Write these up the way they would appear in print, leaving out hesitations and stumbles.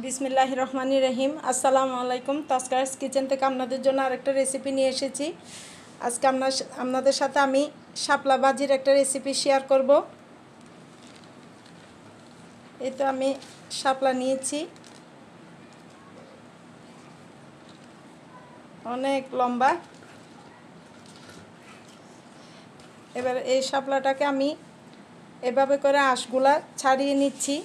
বিসমিল্লাহির রহমানির রহিম। আসসালামু আলাইকুম। তাসকারাস কিচেন থেকে আপনাদের জন্য আরেকটা রেসিপি নিয়ে এসেছি। আজকে আপনাদের সাথে আমি শাপলা ভাজির একটা রেসিপি শেয়ার করব। এই তো আমি শাপলা নিয়েছি, অনেক লম্বা। এবার এই শাপলাটাকে আমি এভাবে করে আঁশগুলা ছাড়িয়ে নিচ্ছি।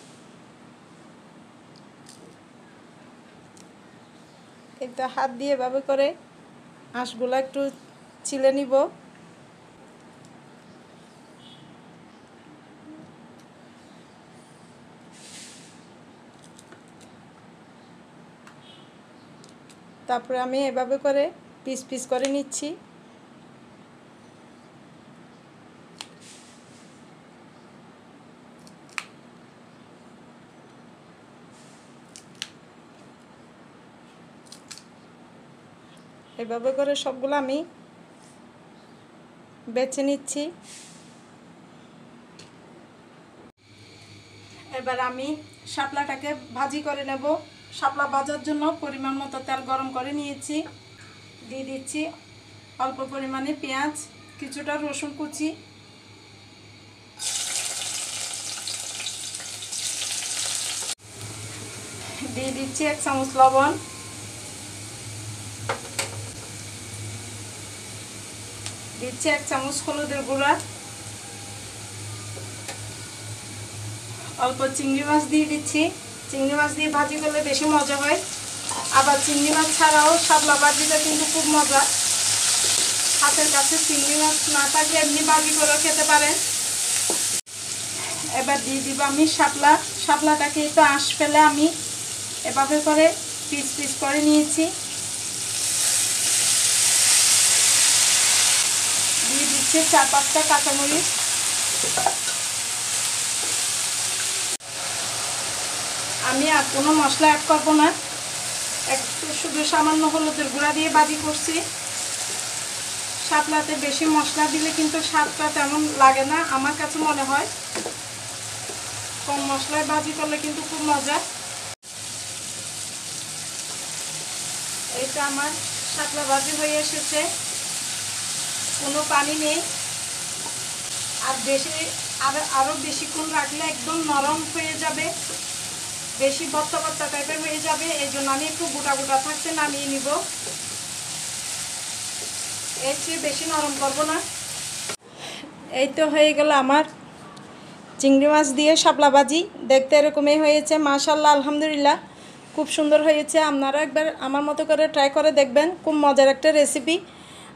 এটা হাত দিয়ে এভাবে করে আঁশগুলা একটু ছিলে নিব। তারপরে আমি এভাবে করে পিস পিস করে নিচ্ছি। এভাবে করে সবগুলো আমি বেছে নিচ্ছি। এবার আমি শাপলাটাকে ভাজি করে নেব। শাপলা ভাজার জন্য পরিমাণ মতো তেল গরম করে নিয়েছি। দিয়ে দিচ্ছি অল্প পরিমাণে পেঁয়াজ, কিছুটা রসুন কুচি, দিয়ে দিচ্ছি 1 চামচ লবণ, দিচ্ছি 1 চামচ হলুদের গুঁড়া, অল্প চিংড়ি মাছ দিয়ে দিচ্ছি। চিংড়ি মাছ দিয়ে ভাজি করলে বেশি মজা হয়। আবার চিংড়ি মাছ ছাড়াও শাপলা ভাজিটা কিন্তু খুব মজা। হাতের কাছে চিংড়ি মাছ না থাকলে এমনি ভাজি করে খেতে পারেন। এবার দিয়ে দিব আমি শাপলাটাকে একটু আঁশ ফেলে আমি এভাবে করে পিস পিস করে নিয়েছি। দিয়ে দিচ্ছি 4-5টা কাঁচামরিচ। আমি আর কোনো মশলা অ্যাড করবো না, একটু শুধু সামান্য হলুদের গুঁড়া দিয়ে ভাজি করছি। শাপলাতে বেশি মশলা দিলে কিন্তু স্বাদটা তেমন লাগে না, আমার কাছে মনে হয়। কম মশলায় ভাজি করলে কিন্তু খুব মজা। এইটা আমার শাপলা ভাজি হয়ে এসেছে, কোনো পানি নেই। আর আরও বেশিক্ষণ রাখলে একদম নরম হয়ে যাবে, বেশি ভর্তা ভর্তা টাইপের হয়ে যাবে। এই জন্য আমি একটু গোটা গোটা থাকতে নামিয়ে নিব, এর চেয়ে বেশি নরম করব না। এই তো হয়ে গেল আমার চিংড়ি মাছ দিয়ে শাপলা ভাজি। দেখতে এরকমই হয়েছে, মাশাআল্লাহ, আলহামদুলিল্লাহ, খুব সুন্দর হয়েছে। আপনারা একবার আমার মতো করে ট্রাই করে দেখবেন, খুব মজার একটা রেসিপি।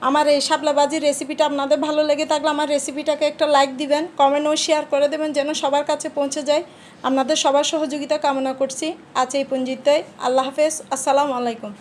আমার এই শাপলা ভাজির রেসিপিটা আপনাদের ভালো লেগে থাকলে আমার রেসিপিটাকে একটা লাইক দিবেন, কমেন্ট ও শেয়ার করে দেবেন, যেন সবার কাছে পৌঁছে যায়। আপনাদের সবার সহযোগিতা কামনা করছি। আজ এই পর্যন্তই। আল্লাহ হাফেজ। আসসালামু আলাইকুম।